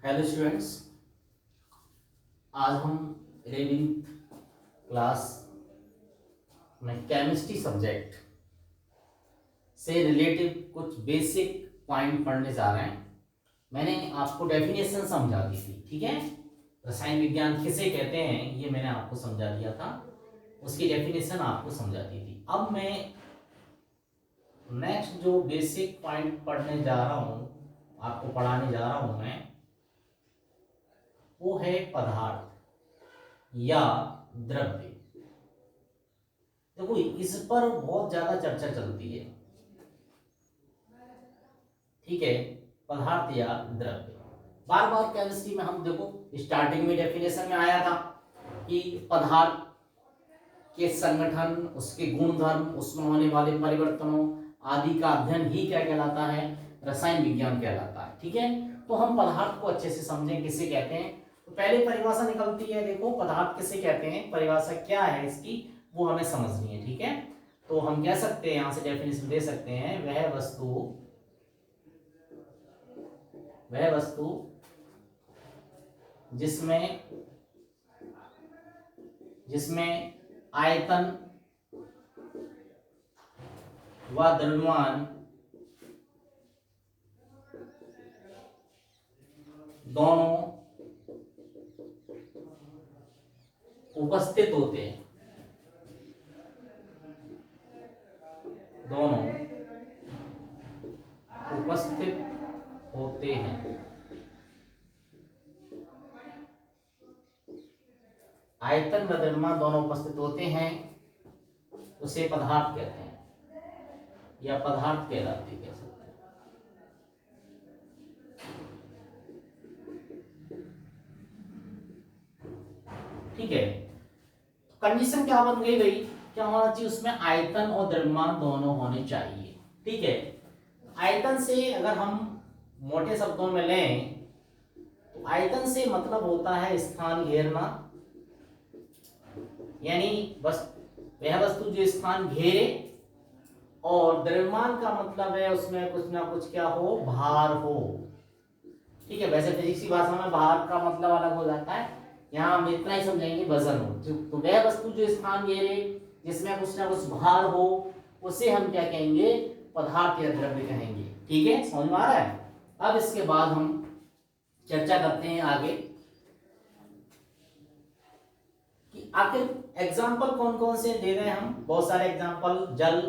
Hello students, आज हम 11th class में केमिस्ट्री सब्जेक्ट से रिलेटेड कुछ बेसिक पॉइंट पढ़ने जा रहे हैं। मैंने आपको डेफिनेशन समझा दी थी, ठीक है। रसायन विज्ञान किसे कहते हैं ये मैंने आपको समझा दिया था, उसकी डेफिनेशन आपको समझा दी थी। अब मैं नेक्स्ट जो बेसिक पॉइंट पढ़ने जा रहा हूँ, आपको पढ़ाने जा रहा हूँ मैं, वो है पदार्थ या द्रव्य। देखो इस पर बहुत ज्यादा चर्चा चलती है, ठीक है। पदार्थ या द्रव्य बार बार केमिस्ट्री में हम देखो स्टार्टिंग में डेफिनेशन में आया था कि पदार्थ के संगठन, उसके गुणधर्म, उसमें होने वाले परिवर्तनों आदि का अध्ययन ही क्या कहलाता है, रसायन विज्ञान कहलाता है, ठीक है। तो हम पदार्थ को अच्छे से समझें किसे कहते हैं। तो पहले परिभाषा निकलती है, देखो पदार्थ किसे कहते हैं, परिभाषा क्या है इसकी वो हमें समझनी है, ठीक है। तो हम कह सकते हैं, यहां से डेफिनेशन दे सकते हैं, वह वस्तु जिसमें जिसमें आयतन व द्रव्यमान दोनों उपस्थित होते हैं, दोनों उपस्थित होते हैं। आयतन व द्रव्यमान दोनों उपस्थित होते हैं, उसे पदार्थ कहते हैं या पदार्थ कहलाते कह सकते हैं। ठीक है, कंडीशन क्या बन गई भाई, क्या होना चाहिए उसमें, आयतन और द्रव्यमान दोनों होने चाहिए, ठीक है। आयतन से अगर हम मोटे शब्दों में लें तो आयतन से मतलब होता है स्थान घेरना, यानी बस वह वस्तु जो स्थान घेरे, और द्रव्यमान का मतलब है उसमें कुछ ना कुछ क्या हो, भार हो, ठीक है। वैसे फिजिक्स की भाषा में भार का मतलब अलग हो जाता है, यहाँ हम इतना ही समझेंगे वजन हो। तो वह वस्तु जो स्थान घेरे, जिसमें कुछ ना कुछ भार हो, उसे हम क्या कहेंगे, पदार्थ या द्रव्य कहेंगे, ठीक है। समझ में आ रहा है। अब इसके बाद हम चर्चा करते हैं आगे कि आखिर एग्जाम्पल कौन कौन से दे रहे हैं हम, बहुत सारे एग्जाम्पल, जल,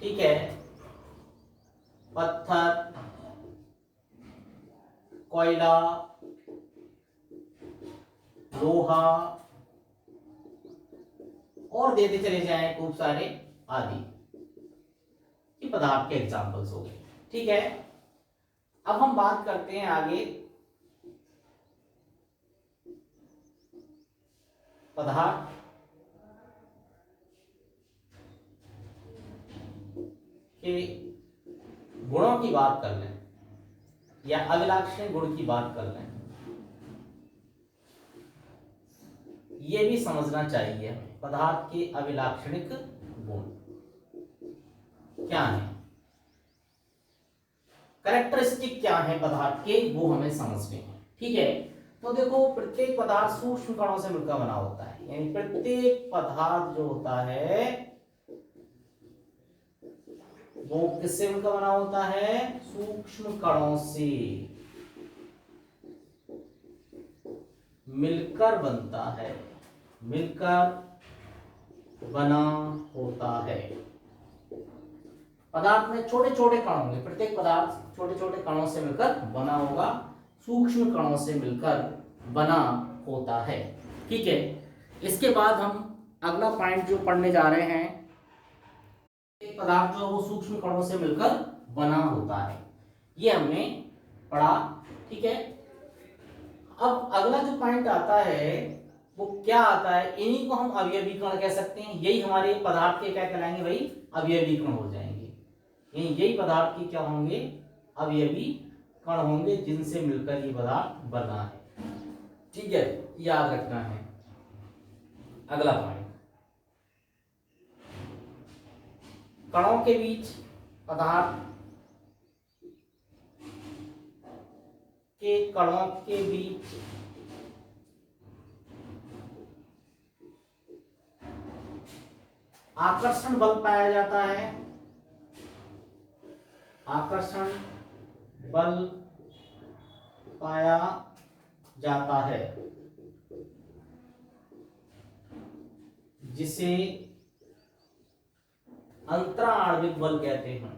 ठीक है, पत्थर, कोयला, लोहा, और देते चले जाएं खूब सारे आदि, ये पदार्थ के एग्जाम्पल्स हो गए, ठीक है। अब हम बात करते हैं आगे पदार्थ के गुणों की बात कर लें या अभिलाक्षणिक गुण की बात कर लें। ये भी समझना चाहिए हमें, पदार्थ के अभिलाक्षणिक गुण क्या है, कैरेक्टरिस्टिक क्या है पदार्थ के, वो हमें समझने हैं, ठीक है। तो देखो प्रत्येक पदार्थ सूक्ष्म कणों से मिलकर बना होता है, यानी प्रत्येक पदार्थ जो होता है वो किससे मिलकर बना होता है, सूक्ष्म कणों से मिलकर बनता है, मिलकर बना होता है। पदार्थ में छोटे छोटे कण होंगे, प्रत्येक पदार्थ छोटे छोटे कणों से मिलकर बना होगा, सूक्ष्म कणों से मिलकर बना होता है, ठीक है। इसके बाद हम अगला पॉइंट जो पढ़ने जा रहे हैं, एक पदार्थ जो वो सूक्ष्म कणों से मिलकर बना होता है, ये हमने पढ़ा, ठीक है। अब अगला जो पॉइंट आता है वो क्या आता है, इन्हीं को हम अवयवी कण कह सकते हैं, यही हमारे पदार्थ के क्या कहलाएंगे भाई, अवयवी कण हो जाएंगे, यही पदार्थ के क्या होंगे, अवयवी कण होंगे, जिनसे मिलकर ये पदार्थ बना है, ठीक है, याद रखना है। अगला पॉइंट, कणों के बीच पदार्थ के कणों के बीच आकर्षण बल पाया जाता है, आकर्षण बल पाया जाता है, जिसे अंतराणविक बल कहते हैं।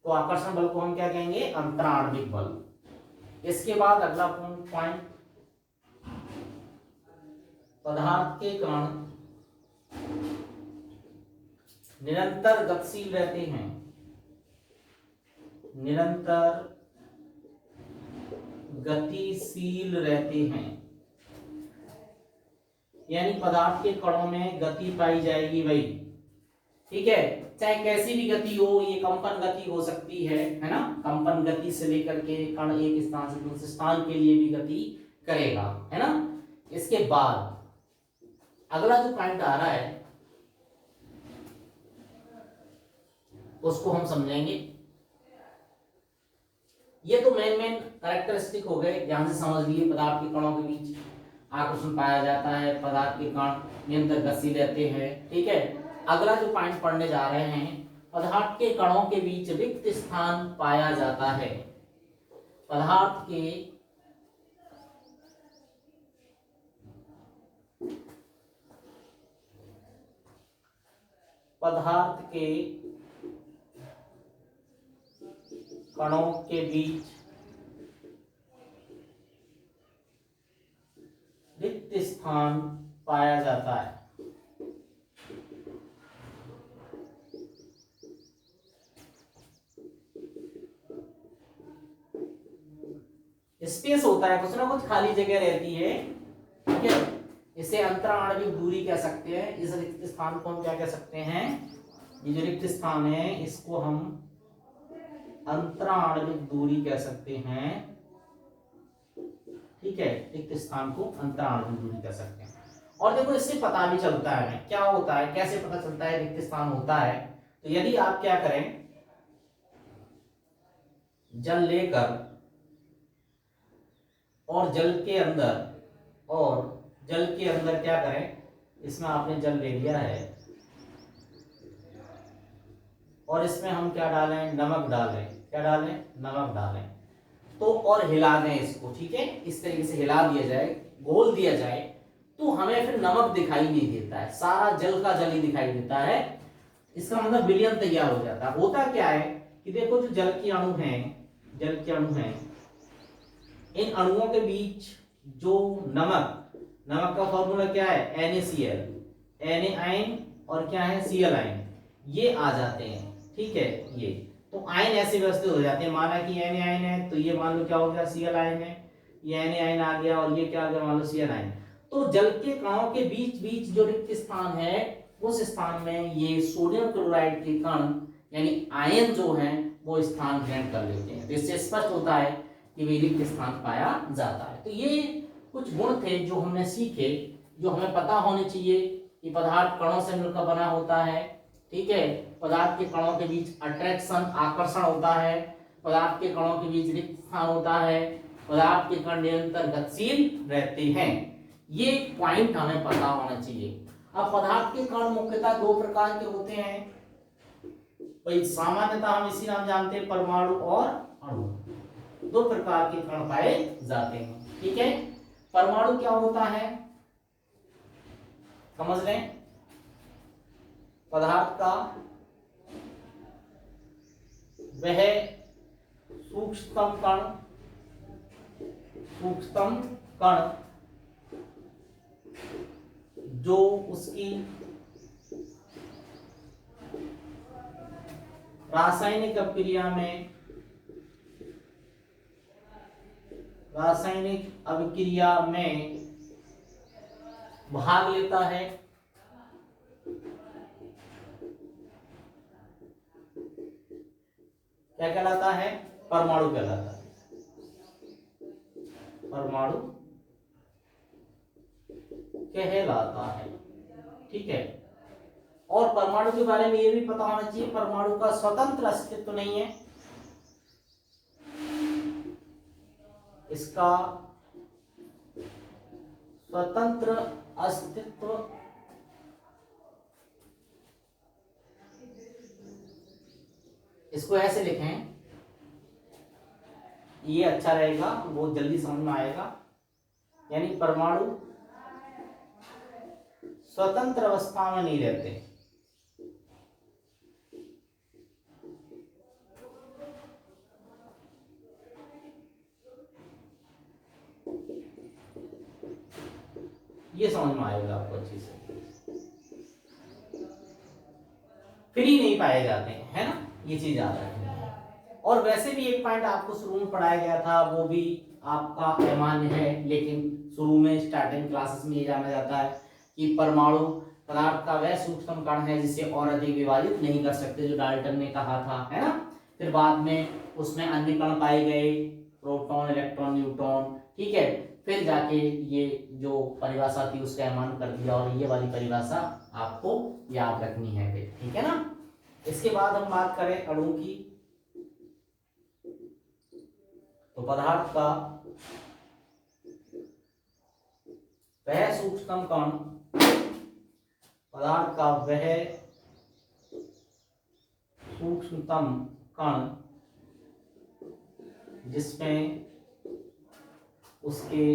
तो आकर्षण बल को हम क्या कहेंगे? अंतराणविक बल। इसके बाद अगला पॉइंट, पदार्थ के कण निरंतर गतिशील रहते हैं, निरंतर गतिशील रहते हैं, यानी पदार्थ के कणों में गति पाई जाएगी भाई, ठीक है। चाहे कैसी भी गति हो, ये कंपन गति हो सकती है ना, कंपन गति से लेकर के कण एक स्थान से दूसरे स्थान के लिए भी गति करेगा, है ना। इसके बाद अगला जो पॉइंट आ रहा है उसको हम समझेंगे। ये तो मेन कैरेक्टरिस्टिक हो गए, ध्यान से समझ लिए। पदार्थ के कणों के बीच आकर्षण पाया जाता है, पदार्थ के कण निरंतर गतिशील रहते हैं, ठीक है। अगला जो पॉइंट पढ़ने जा रहे हैं, पदार्थ के कणों के बीच रिक्त स्थान पाया जाता है, पदार्थ के कणों के बीच रिक्त स्थान पाया जाता है। स्पेस होता है, कुछ ना कुछ खाली जगह रहती है, ठीक है। इसे अंतराणविक दूरी कह सकते हैं। इस रिक्त स्थान को हम क्या कह सकते हैं? ये जो रिक्त स्थान है इसको हम अंतराणविक दूरी कह सकते हैं, ठीक है। रिक्त स्थान को अंतराणविक दूरी कह सकते हैं। और देखो इससे पता भी चलता है क्या होता है, कैसे पता चलता है रिक्त स्थान होता है। तो यदि आप क्या करें, जल लेकर और जल के अंदर क्या करें, इसमें आपने जल ले लिया है और इसमें हम क्या डालें? नमक डालें। क्या डालें? नमक डालें। तो और हिला दें इसको, ठीक है। इस तरीके से हिला दिया जाए, घोल दिया जाए, तो हमें फिर नमक दिखाई नहीं देता है, सारा जल का जल ही दिखाई देता है। इसका मतलब विलयन तैयार हो जाता है। होता क्या है कि देखो जो जल के अणु हैं, इन अणुओं के बीच जो नमक का फॉर्मूला क्या है? NaCl, Na आयन और क्या है? Cl आयन, ये आ जाते हैं, ठीक है। ये तो आयन ऐसे व्यवस्थित हो जाते हैं। माना कि Na आयन है तो ये मान लो क्या हो गया? Cl आयन है। ये Na आयन आ गया और ये क्या आ गया? मान लो Cl आयन। तो जल के कणों के बीच जो रिक्त स्थान है, उस स्थान में ये सोडियम क्लोराइड के कण यानी आयन जो हैं वो स्थान ग्रहण कर लेते हैं। तो इससे स्पष्ट होता है कि वे रिक्त स्थान पाया जाता है। तो ये कुछ गुण थे जो हमने सीखे, जो हमें पता होने चाहिए कि पदार्थ कणों से मिलकर बना होता है, ठीक है। पदार्थ के कणों के बीच अट्रैक्शन, आकर्षण होता है, पदार्थ के कणों के बीच रिक्त स्थान होता है, पदार्थ के कण निरंतर गतिशील रहते हैं। ये पॉइंट हमें पता होना चाहिए। अब पदार्थ के कण मुख्यतः दो प्रकार के होते हैं भाई, सामान्यतः हम इसी नाम जानते हैं, परमाणु और अणु। दो प्रकार के कण पाए जाते हैं, ठीक है। परमाणु क्या होता है समझ लें। पदार्थ का वह सूक्ष्मतम कण जो उसकी रासायनिक अभिक्रिया में भाग लेता है, क्या कहलाता है? परमाणु कहलाता है। परमाणु कहलाता है। ठीक है, और परमाणु के बारे में ये भी पता होना चाहिए, परमाणु का स्वतंत्र अस्तित्व नहीं है, इसका स्वतंत्र अस्तित्व इसको ऐसे लिखें, ये अच्छा रहेगा, बहुत जल्दी समझ में आएगा। यानी परमाणु स्वतंत्र अवस्था में नहीं रहते, ये समझ में आएगा आपको अच्छी से, फ्री नहीं पाए जाते हैं, है ना, ये चीज याद रखनी है। और वैसे भी एक पॉइंट आपको शुरू में पढ़ाया गया था, वो भी आपका अमान्य है, लेकिन शुरू में स्टार्टिंग क्लासेस में ये जाना जाता है कि परमाणु पदार्थ का वह सूक्ष्म कण है जिसे और अधिक विभाजित नहीं कर सकते, जो डाल्टन ने कहा था, है ना। फिर बाद में उसमें अन्य कण पाए गए, प्रोटॉन, इलेक्ट्रॉन, न्यूट्रॉन, ठीक है। फिर जाके ये जो परिभाषा थी उसका अमान्य कर दिया, और ये वाली परिभाषा आपको याद रखनी है फिर, ठीक है ना। इसके बाद हम बात करें अणु की, तो पदार्थ का वह सूक्ष्मतम कण, पदार्थ का वह सूक्ष्मतम कण जिसमें उसके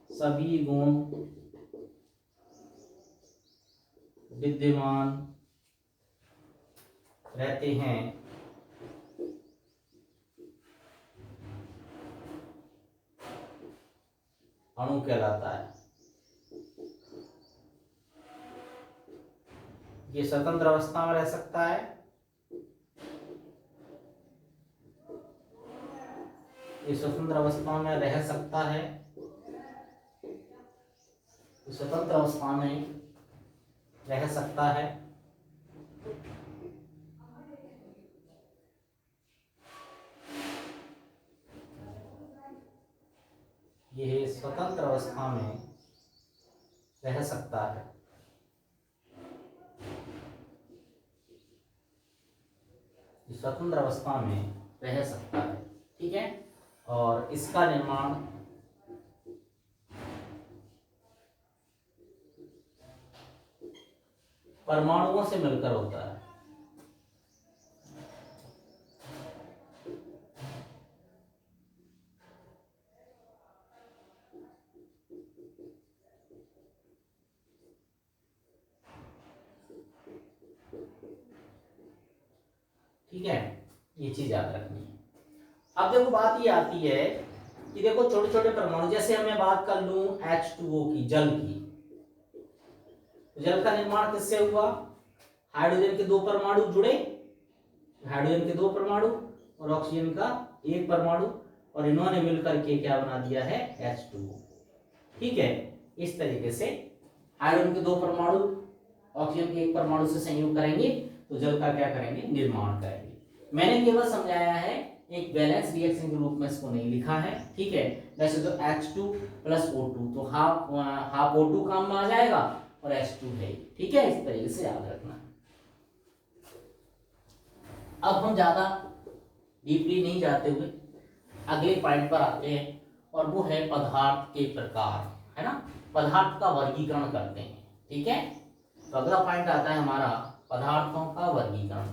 सभी गुण विद्यमान रहते हैं, अणु कहलाता है। ये स्वतंत्र अवस्था में रह सकता है, ये स्वतंत्र अवस्था में रह सकता है, स्वतंत्र अवस्था में रह सकता है, यह स्वतंत्र अवस्था में रह सकता है, स्वतंत्र अवस्था में रह सकता है, ठीक है। और इसका निर्माण परमाणुओं से मिलकर होता है, ठीक है, ये चीज याद रखनी है। अब देखो बात ये आती है कि देखो छोटे छोटे परमाणु, जैसे मैं बात कर लूं H2O की, जल की, जल का निर्माण किससे हुआ, हाइड्रोजन के दो परमाणु जुड़े, हाइड्रोजन के दो परमाणु और ऑक्सीजन का एक परमाणु, और इन्होंने मिलकर के क्या बना दिया है, H2O, ठीक है। इस तरीके से हाइड्रोजन के दो परमाणु ऑक्सीजन के एक परमाणु से संयोग करेंगे तो जल का क्या करेंगे, निर्माण करेंगे। मैंने केवल समझाया है, एक बैलेंस रिएक्शन के रूप में इसको नहीं लिखा है, ठीक है। वैसे तो H2 प्लस O2, तो हाफ O2 काम में आ जाएगा और H2 है, ठीक है, इस तरीके से याद रखना। अब हम ज्यादा डीपली नहीं जाते हुए अगले पॉइंट पर आते हैं, और वो है पदार्थ के प्रकार, है ना, पदार्थ का वर्गीकरण करते हैं, ठीक है। तो अगला पॉइंट आता है हमारा पदार्थों का वर्गीकरण।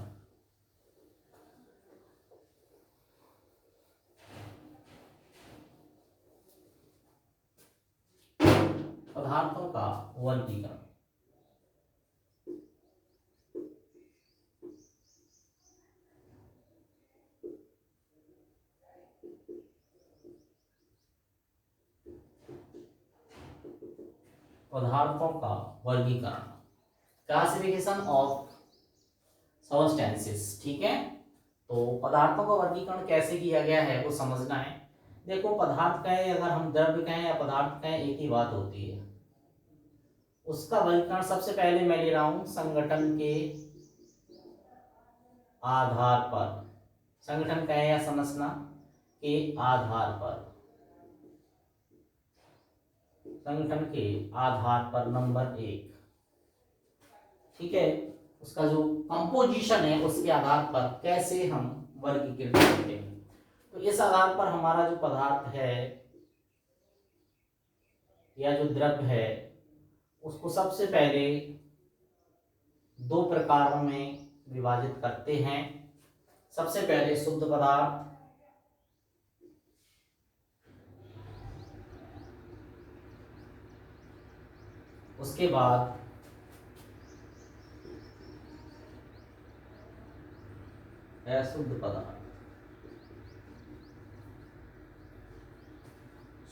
पदार्थों का वर्गीकरण, पदार्थों का वर्गीकरण, क्लासिफिकेशन ऑफ सब्सटेंसेस, ठीक है। तो पदार्थों का वर्गीकरण कैसे किया गया है वो समझना है। देखो पदार्थ कहें, अगर हम द्रव्य कहें या पदार्थ कहें, एक ही बात होती है। उसका वर्गीकरण सबसे पहले मैं ले रहा हूं संगठन के आधार पर, संगठन कहें या संरचना के आधार पर, संगठन के आधार पर नंबर 1, ठीक है, उसका जो कंपोजिशन है उसके आधार पर कैसे हम वर्गीकृत करते हैं। तो इस आधार पर हमारा जो पदार्थ है या जो द्रव्य है उसको सबसे पहले दो प्रकारों में विभाजित करते हैं। सबसे पहले शुद्ध पदार्थ, उसके बाद अशुद्ध पदार्थ।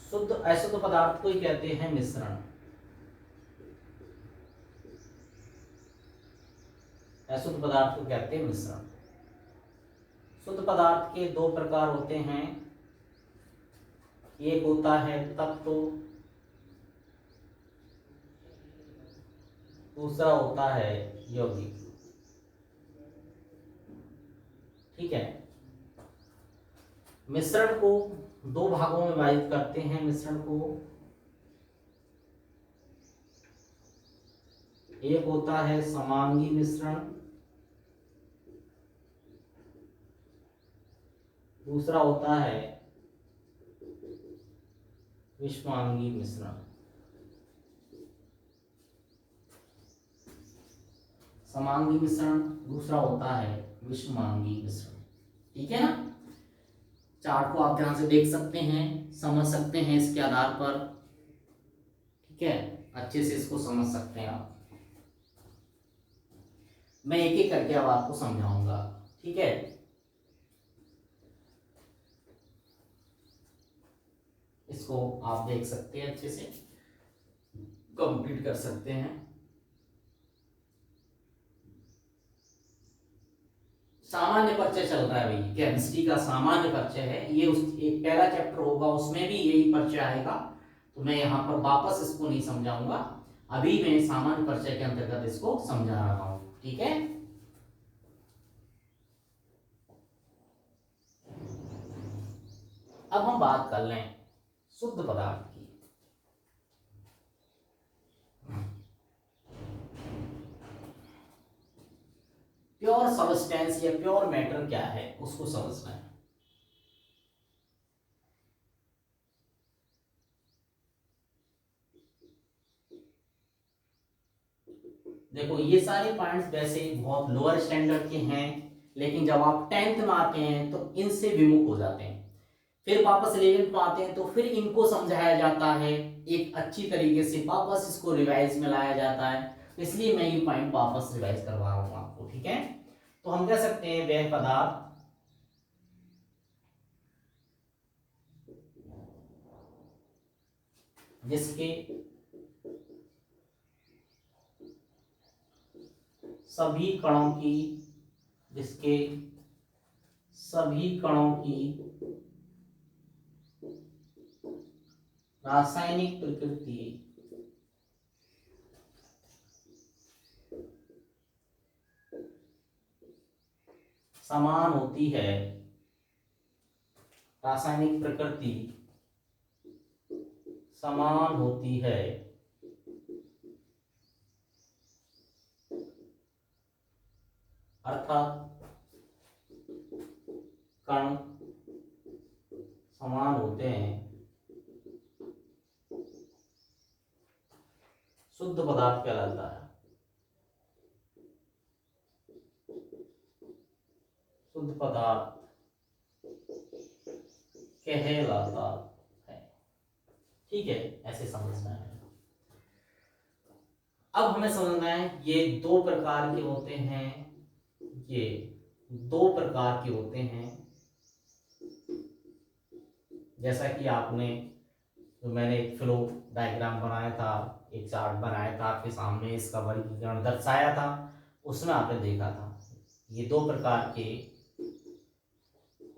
शुद्ध अशुद्ध पदार्थ को ही कहते हैं मिश्रण। अशुद्ध पदार्थ को कहते हैं मिश्रण। शुद्ध पदार्थ के दो प्रकार होते हैं, एक होता है तत्व, दूसरा होता है यौगिक। ठीक है, मिश्रण को दो भागों में विभाजित करते हैं। मिश्रण को एक होता है समांगी मिश्रण, दूसरा होता है विषमांगी मिश्रण। समांगी मिश्रण, दूसरा होता है विषमांगी मिश्रण। ठीक है ना, चार्ट को आप ध्यान से देख सकते हैं, समझ सकते हैं इसके आधार पर। ठीक है, अच्छे से इसको समझ सकते हैं आप। मैं एक एक करके अब आपको समझाऊंगा। ठीक है, इसको आप देख सकते हैं, अच्छे से कंप्लीट कर सकते हैं। सामान्य परिचय चल रहा है भाई, केमिस्ट्री का सामान्य परिचय है ये। उस एक पहला चैप्टर होगा उसमें भी यही परिचय आएगा, तो मैं यहाँ पर वापस इसको नहीं समझाऊंगा। अभी मैं सामान्य परिचय के अंतर्गत इसको समझा रहा हूँ। ठीक है, अब हम बात कर लें शुद्ध पदार्थ की। प्योर सबस्टेंस या प्योर मैटर क्या है उसको समझना है। देखो ये सारे पॉइंट्स वैसे बहुत लोअर स्टैंडर्ड के हैं, लेकिन जब आप 10th में आते हैं तो इनसे विमुख हो जाते हैं। फिर वापस 11th में आते हैं तो फिर इनको समझाया जाता है एक अच्छी तरीके से, वापस इसको रिवाइज में लाया जाता है। इसलिए मैं ये पॉइंट वापस रिवाइज करवा रहा हूं आपको। ठीक है, तो हम कह सकते हैं वह पदार्थ जिसके सभी कणों की रासायनिक प्रकृति समान होती है। रासायनिक प्रकृति समान होती है, अर्थात कण समान होते हैं, शुद्ध पदार्थ कहलाता है। शुद्ध पदार्थ कहलाता है। ठीक है, ऐसे समझना है। अब हमें समझना है ये दो प्रकार के होते हैं, ये दो प्रकार के होते हैं। जैसा कि आपने, जो मैंने एक फ्लो डायग्राम बनाया था, एक चार्ट बनाया था आपके सामने, इसका वर्गीकरण दर्शाया था, उसमें आपने देखा था ये दो प्रकार के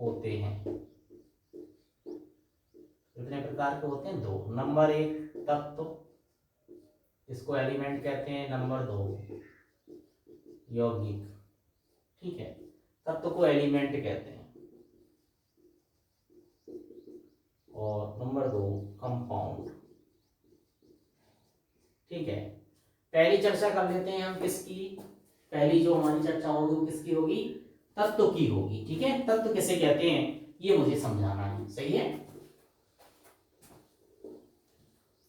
होते हैं। कितने प्रकार के होते हैं? दो। नंबर 1 तत्व, इसको एलिमेंट कहते हैं। नंबर 2 यौगिक। ठीक है, तत्व को एलिमेंट कहते हैं और नंबर 2 कंपाउंड। ठीक है, पहली चर्चा कर लेते हैं हम किसकी। पहली जो हमारी चर्चा होगी वो किसकी होगी, तत्व की होगी। ठीक है, तत्व किसे कहते हैं ये मुझे समझाना है, सही है।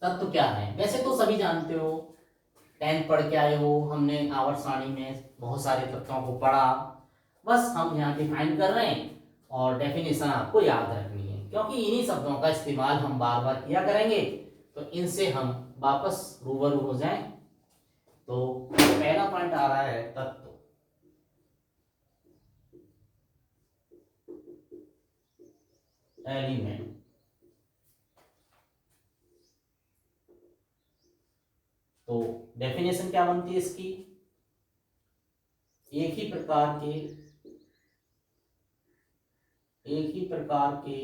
तत्व क्या है, वैसे तो सभी जानते हो, 10th पढ़ के आए हो, हमने आवर्त सारणी में बहुत सारे तत्वों को पढ़ा। बस हम यहाँ डिफाइन कर रहे हैं और डेफिनेशन आपको याद रखनी है, क्योंकि इन्हीं शब्दों का इस्तेमाल हम बार बार किया करेंगे, तो इनसे हम वापस रूबरू हो जाएं। तो पहला पॉइंट आ रहा है तत्व। एलिमेंट, तो डेफिनेशन क्या बनती है इसकी, एक ही प्रकार के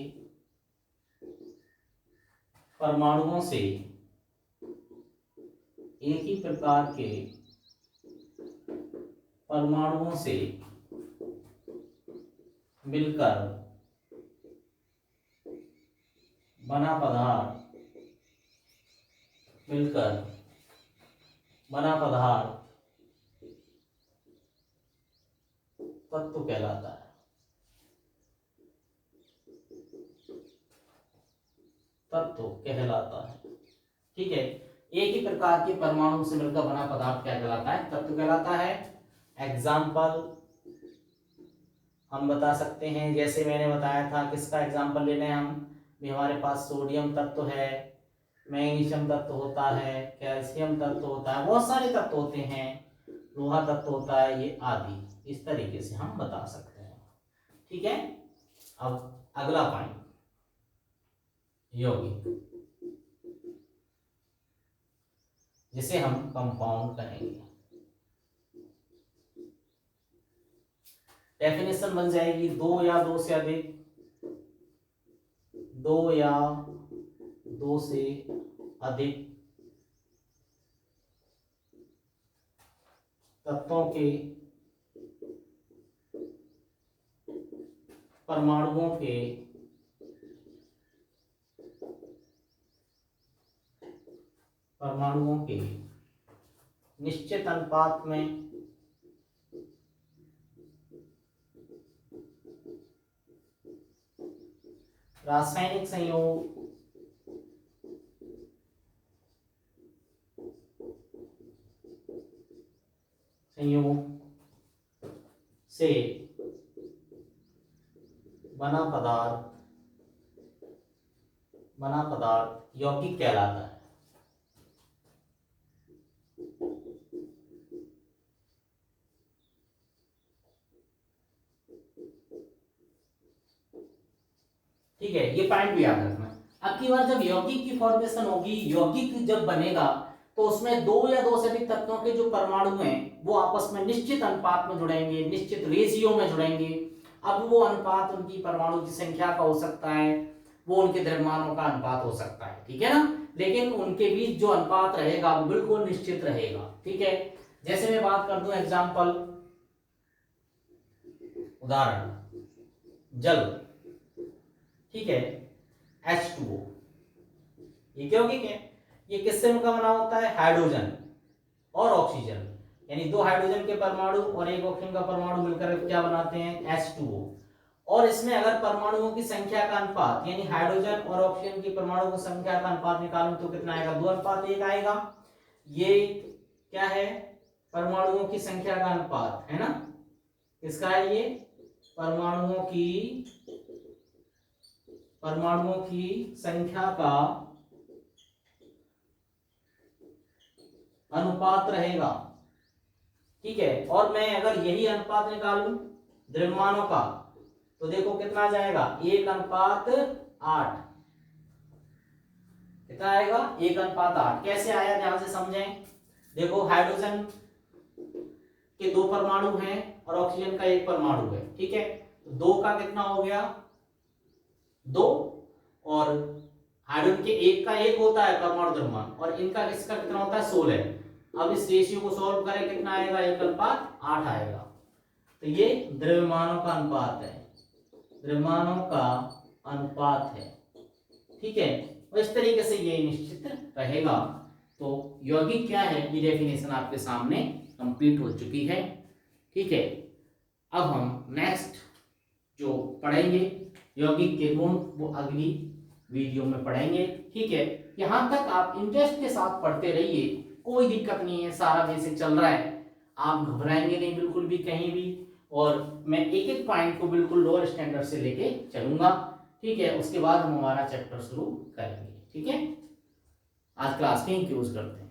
परमाणुओं से, एक ही प्रकार के परमाणुओं से मिलकर बना पदार्थ, तत्व कहलाता है। तत्व कहलाता है, ठीक है। एक ही प्रकार के परमाणु से मिलकर बना पदार्थ क्या कहलाता है, तत्व कहलाता है। एग्जाम्पल हम बता सकते हैं, जैसे मैंने बताया था, किसका एग्जाम्पल लेना है हम भी, हमारे पास सोडियम तत्व है, मैग्नीशियम तत्व होता है, कैल्शियम तत्व होता है, बहुत सारे तत्व होते हैं, लोहा तत्व होता है, ये आदि इस तरीके से हम बता सकते हैं। ठीक है, अब अगला पॉइंट यौगिक, जिसे हम कंपाउंड कहेंगे। डेफिनेशन बन जाएगी, दो या दो से अधिक, दो या दो से अधिक तत्वों के परमाणुओं के निश्चित अनुपात में रासायनिक संयोग से बना पदार्थ यौगिक कहलाता है। ठीक है, ये पॉइंट भी याद रखना। अब की बार जब यौगिक की फॉर्मेशन होगी, यौगिक जब बनेगा, तो उसमें दो या दो से अधिक तत्वों के जो परमाणु हैं वो आपस में निश्चित अनुपात में जुड़ेंगे, निश्चित रेशियो में जुड़ेंगे। अब वो अनुपात उनकी परमाणु की संख्या का हो सकता है, वो उनके द्रव्यमानों का अनुपात हो सकता है, ठीक है ना, लेकिन उनके बीच जो अनुपात रहेगा वो बिल्कुल निश्चित रहेगा। ठीक है, जैसे मैं बात कर दूं एग्जाम्पल, उदाहरण जल, ठीक है, H2O, ये क्या यौगिक है, ये किससे मिलकर बना होता है, हाइड्रोजन और ऑक्सीजन, यानी दो हाइड्रोजन के परमाणु और एक ऑक्सीजन का परमाणु मिलकर क्या बनाते हैं, H2O। और इसमें अगर परमाणुओं की संख्या का अनुपात, यानी हाइड्रोजन और ऑक्सीजन की परमाणु की संख्या का अनुपात निकालूं तो कितना आएगा, 2:1 आएगा। ये क्या है, परमाणुओं की संख्या का अनुपात है ना, किसका है ये, परमाणुओं की संख्या का अनुपात रहेगा। ठीक है, और मैं अगर यही अनुपात निकालूं द्रव्यमानों का, तो देखो कितना आ जाएगा, 1:8। कितना आएगा, 1:8। कैसे आया ध्यान से समझें। देखो हाइड्रोजन के 2 परमाणु हैं और ऑक्सीजन का 1 परमाणु है, ठीक है, तो 2 का कितना हो गया, 2, और हाइड्रोजन के 1 का 1 होता है परमाणु द्रव्यमान, और इनका इसका कितना होता है, 16। अब इस रेशियो को सॉल्व करें, कितना आएगा, 1:8 आएगा। तो ये द्रव्यमानों का अनुपात है, द्रव्यमानों का अनुपात है। ठीक है, और इस तरीके से ये निश्चित रहेगा। तो यौगिक क्या है ये डेफिनेशन आपके सामने कंप्लीट हो चुकी है। ठीक है, अब हम नेक्स्ट जो पढ़ेंगे यौगिक के गुण वो अगली वीडियो में पढ़ेंगे। ठीक है, यहाँ तक आप इंटरेस्ट के साथ पढ़ते रहिए, कोई दिक्कत नहीं है, सारा बेसिक चल रहा है, आप घबराएंगे नहीं बिल्कुल भी कहीं भी, और मैं एक एक पॉइंट को बिल्कुल लोअर स्टैंडर्ड से लेके चलूंगा। ठीक है, उसके बाद हम हमारा चैप्टर शुरू करेंगे। ठीक है, आज क्लास में क्लोज करते हैं।